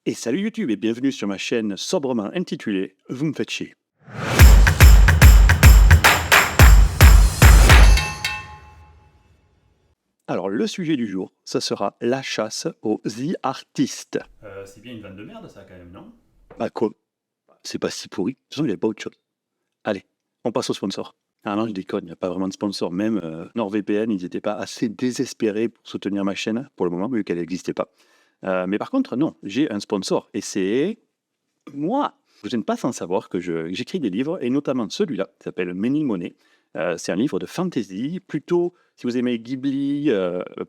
Et salut YouTube et bienvenue sur ma chaîne sobrement intitulée Vous me faites chier. Alors le sujet du jour, ça sera la chasse aux The Artists. C'est bien une vanne de merde ça quand même, non? Bah quoi? C'est pas si pourri. De toute façon, il n'y avait pas autre chose. Allez, on passe au sponsor. Ah non, je déconne, il n'y a pas vraiment de sponsor. Même NordVPN, ils n'étaient pas assez désespérés pour soutenir ma chaîne pour le moment, vu qu'elle n'existait pas. Mais par contre, non, j'ai un sponsor et c'est moi. Vous n'êtes pas sans savoir que j'écris des livres, et notamment celui-là, qui s'appelle Many Money. C'est un livre de fantasy, plutôt, si vous aimez Ghibli,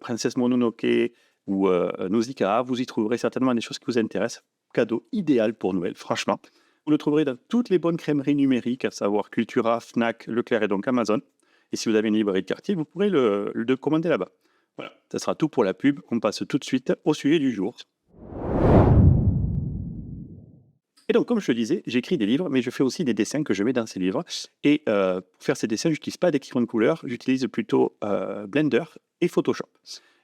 Princesse Mononoke ou Nausicaa, vous y trouverez certainement des choses qui vous intéressent. Cadeau idéal pour Noël, franchement. Vous le trouverez dans toutes les bonnes crèmeries numériques, à savoir Cultura, Fnac, Leclerc et donc Amazon. Et si vous avez une librairie de quartier, vous pourrez le commander là-bas. Voilà, ça sera tout pour la pub. On passe tout de suite au sujet du jour. Et donc, comme je te disais, j'écris des livres, mais je fais aussi des dessins que je mets dans ces livres. Et pour faire ces dessins, je n'utilise pas d'écriture de couleur, j'utilise plutôt Blender et Photoshop.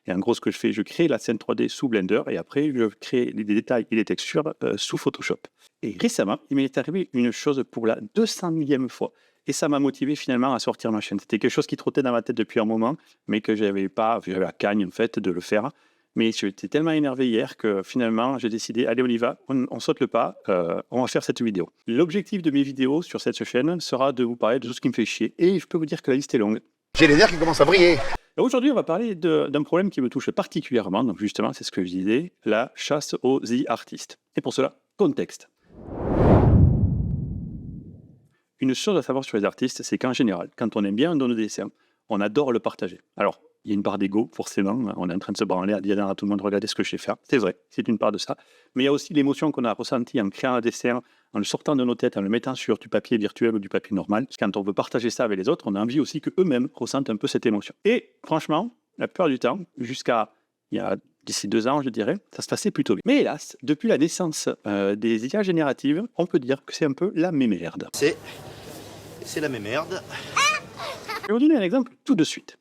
Et en gros, ce que je fais, je crée la scène 3D sous Blender et après, je crée les détails et les textures sous Photoshop. Et récemment, il m'est arrivé une chose pour la 200 millième fois. Et ça m'a motivé finalement à sortir ma chaîne. C'était quelque chose qui trottait dans ma tête depuis un moment, mais que j'avais la cagne en fait de le faire. Mais j'étais tellement énervé hier que finalement, j'ai décidé, allez, on y va, on saute le pas, on va faire cette vidéo. L'objectif de mes vidéos sur cette chaîne sera de vous parler de tout ce qui me fait chier. Et je peux vous dire que la liste est longue. J'ai les nerfs qui commencent à briller. Et aujourd'hui, on va parler d'un problème qui me touche particulièrement. Donc justement, c'est ce que je disais, la chasse aux The Artists. Et pour cela, contexte. Une chose à savoir sur les artistes, c'est qu'en général, quand on aime bien un de nos dessins, on adore le partager. Alors, il y a une part d'ego, forcément. On est en train de se branler, à dire à tout le monde, regardez ce que je sais faire. C'est vrai, c'est une part de ça. Mais il y a aussi l'émotion qu'on a ressentie en créant un dessin, en le sortant de nos têtes, en le mettant sur du papier virtuel ou du papier normal. Quand on veut partager ça avec les autres, on a envie aussi qu'eux-mêmes ressentent un peu cette émotion. Et franchement, la plupart du temps, jusqu'à d'ici 2 ans, je dirais, ça se passait plutôt bien. Mais hélas, depuis la naissance des IA génératives, on peut dire que c'est un peu la mémerde. C'est la même merde. Je vais vous donner un exemple tout de suite.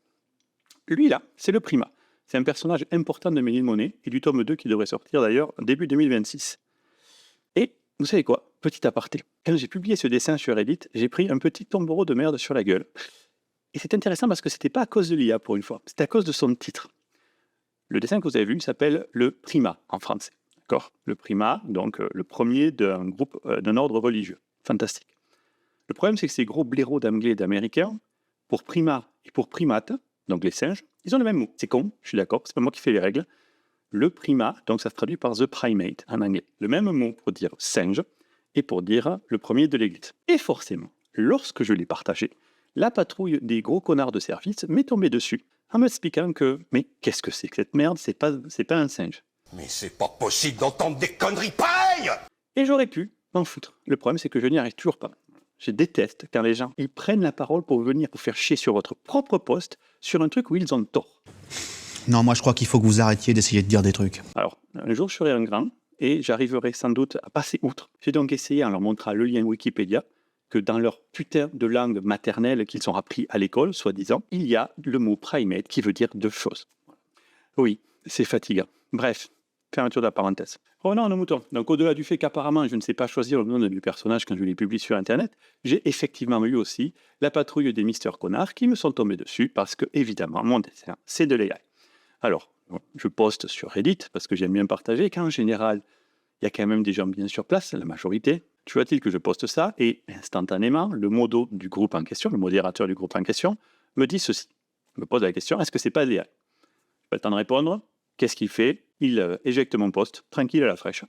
Lui, là, c'est le Prima. C'est un personnage important de Many Money et du tome 2 qui devrait sortir d'ailleurs début 2026. Et vous savez quoi? Petit aparté. Quand j'ai publié ce dessin sur Reddit, j'ai pris un petit tombereau de merde sur la gueule. Et c'est intéressant parce que c'était pas à cause de l'IA pour une fois, c'était à cause de son titre. Le dessin que vous avez vu s'appelle le Prima en français. D'accord? Le Prima, donc le premier d'un groupe, d'un ordre religieux. Fantastique. Le problème, c'est que ces gros blaireaux d'anglais et d'américains, pour Prima et pour Primate, donc les singes, ils ont le même mot. C'est con, je suis d'accord, c'est pas moi qui fais les règles. Le Prima, donc ça se traduit par the primate en anglais. Le même mot pour dire singe et pour dire le premier de l'église. Et forcément, lorsque je l'ai partagé, la patrouille des gros connards de service m'est tombée dessus en m'expliquant que, mais qu'est-ce que c'est que cette merde, c'est pas un singe. Mais c'est pas possible d'entendre des conneries pareilles. Et j'aurais pu m'en foutre. Le problème, c'est que je n'y arrive toujours pas. Je déteste quand les gens ils prennent la parole pour venir vous faire chier sur votre propre poste sur un truc où ils ont tort. Non, moi je crois qu'il faut que vous arrêtiez d'essayer de dire des trucs. Alors, un jour je serai un grand et j'arriverai sans doute à passer outre. J'ai donc essayé en leur montrant le lien Wikipédia que dans leur putain de langue maternelle qu'ils ont appris à l'école, soi-disant, il y a le mot primate qui veut dire 2 choses. Oui, c'est fatigant. Bref. Fermeture de la parenthèse. Revenons à nos moutons. Donc, au-delà du fait qu'apparemment, je ne sais pas choisir le nom de mes personnages quand je les publie sur Internet, j'ai effectivement eu aussi la patrouille des Mister Connard qui me sont tombés dessus parce que, évidemment, mon dessin, c'est de l'AI. Alors, je poste sur Reddit parce que j'aime bien partager, qu'en général, il y a quand même des gens bien sur place, la majorité. Tu vois-t-il que je poste ça et instantanément, le modo du groupe en question, le modérateur du groupe en question, me dit ceci. Il me pose la question, est-ce que c'est pas de l'AI? Je n'ai pas le temps de répondre. Qu'est-ce qu'il fait? Il éjecte mon post, tranquille à la fraîche.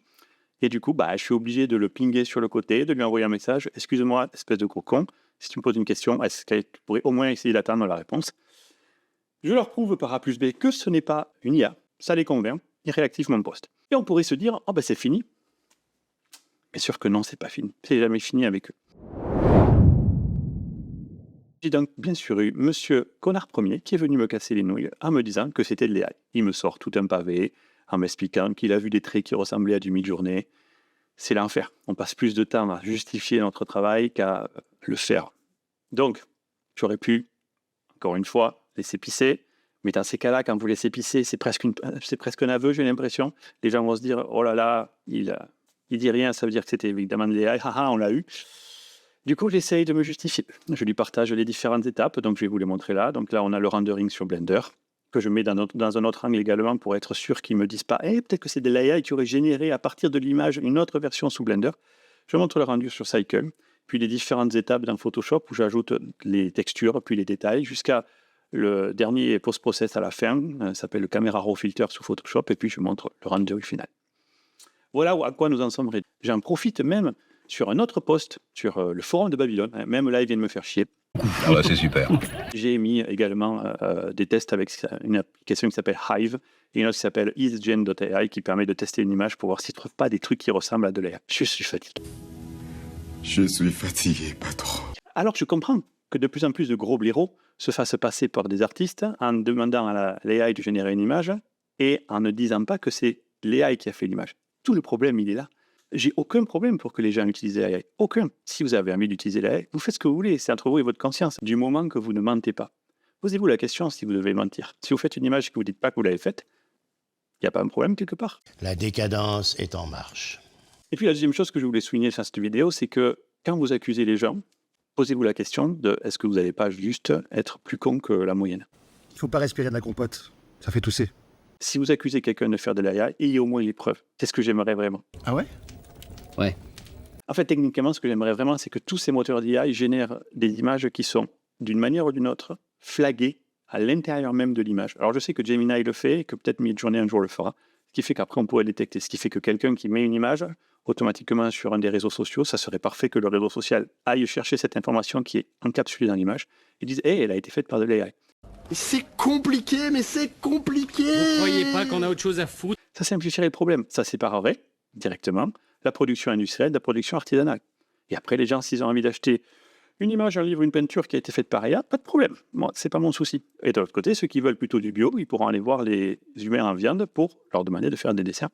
Et du coup, je suis obligé de le pinguer sur le côté, de lui envoyer un message. Excuse-moi, espèce de gros con, si tu me poses une question, est-ce que tu pourrais au moins essayer d'attendre la réponse? Je leur prouve par A plus B que ce n'est pas une IA. Ça les convainc, ils réactivent mon post. Et on pourrait se dire, oh c'est fini. Bien sûr que non, c'est pas fini. C'est jamais fini avec eux. J'ai donc bien sûr eu Monsieur Connard Premier qui est venu me casser les nouilles en me disant que c'était de l'AI. Il me sort tout un pavé en m'expliquant qu'il a vu des traits qui ressemblaient à du mid-journée. C'est l'enfer. On passe plus de temps à justifier notre travail qu'à le faire. Donc, j'aurais pu, encore une fois, laisser pisser, Mais dans ces cas-là, quand vous laissez pisser, c'est presque un aveu, j'ai l'impression. Les gens vont se dire, oh là là, il dit rien, ça veut dire que c'était évidemment de l'AI, haha, on l'a eu. Du coup, j'essaye de me justifier. Je lui partage les différentes étapes, donc je vais vous les montrer là. Donc là, on a le rendering sur Blender, que je mets dans un autre angle également pour être sûr qu'ils ne me disent pas, peut-être que c'est de l'AI qui aurait généré à partir de l'image une autre version sous Blender. Je montre le rendu sur Cycle, puis les différentes étapes dans Photoshop où j'ajoute les textures, puis les détails, jusqu'à le dernier post-process à la fin, ça s'appelle le Camera Raw Filter sous Photoshop, et puis je montre le rendu final. Voilà à quoi nous en sommes réduits. J'en profite même sur un autre post, sur le forum de Babylone, même là, ils viennent me faire chier. Ah bah c'est super. J'ai mis également des tests avec une application qui s'appelle Hive, et une autre qui s'appelle EaseGen.ai, qui permet de tester une image pour voir s'ils ne trouvent pas des trucs qui ressemblent à de l'AI. Je suis fatigué. Je suis fatigué, patron. Alors je comprends que de plus en plus de gros blaireaux se fassent passer par des artistes en demandant à l'AI de générer une image et en ne disant pas que c'est l'AI qui a fait l'image. Tout le problème, il est là. J'ai aucun problème pour que les gens utilisent l'AI. Aucun. Si vous avez envie d'utiliser l'AI, vous faites ce que vous voulez. C'est entre vous et votre conscience. Du moment que vous ne mentez pas. Posez-vous la question si vous devez mentir. Si vous faites une image et que vous ne dites pas que vous l'avez faite, il n'y a pas un problème quelque part. La décadence est en marche. Et puis la deuxième chose que je voulais souligner dans cette vidéo, c'est que quand vous accusez les gens, posez-vous la question de est-ce que vous n'allez pas juste être plus con que la moyenne. Il faut pas respirer de la compote, ça fait tousser. Si vous accusez quelqu'un de faire de l'AI, ayez au moins les preuves. C'est ce que j'aimerais vraiment. Ah ouais? Ouais. En fait, techniquement, ce que j'aimerais vraiment, c'est que tous ces moteurs d'IA génèrent des images qui sont, d'une manière ou d'une autre, flaguées à l'intérieur même de l'image. Alors, je sais que Gemini le fait, et que peut-être Midjourney un jour le fera, ce qui fait qu'après, on pourrait détecter. Ce qui fait que quelqu'un qui met une image, automatiquement sur un des réseaux sociaux, ça serait parfait que le réseau social aille chercher cette information qui est encapsulée dans l'image et dise « elle a été faite par de l'AI ». C'est compliqué, mais c'est compliqué. Vous croyez pas qu'on a autre chose à foutre? Ça simplifierait le problème. Ça séparerait directement la production industrielle de la production artisanale. Et après, les gens, s'ils ont envie d'acheter une image, un livre, une peinture qui a été faite par IA, pas de problème. Moi, c'est pas mon souci. Et de l'autre côté, ceux qui veulent plutôt du bio, ils pourront aller voir les humains en viande pour leur demander de faire des desserts.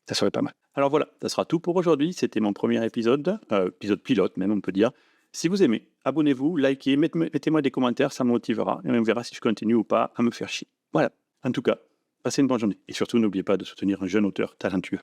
Ça serait pas mal. Alors voilà, ça sera tout pour aujourd'hui. C'était mon premier épisode, épisode pilote même, on peut dire. Si vous aimez, abonnez-vous, likez, mettez-moi des commentaires, ça me motivera. Et on verra si je continue ou pas à me faire chier. Voilà. En tout cas, passez une bonne journée. Et surtout, n'oubliez pas de soutenir un jeune auteur talentueux.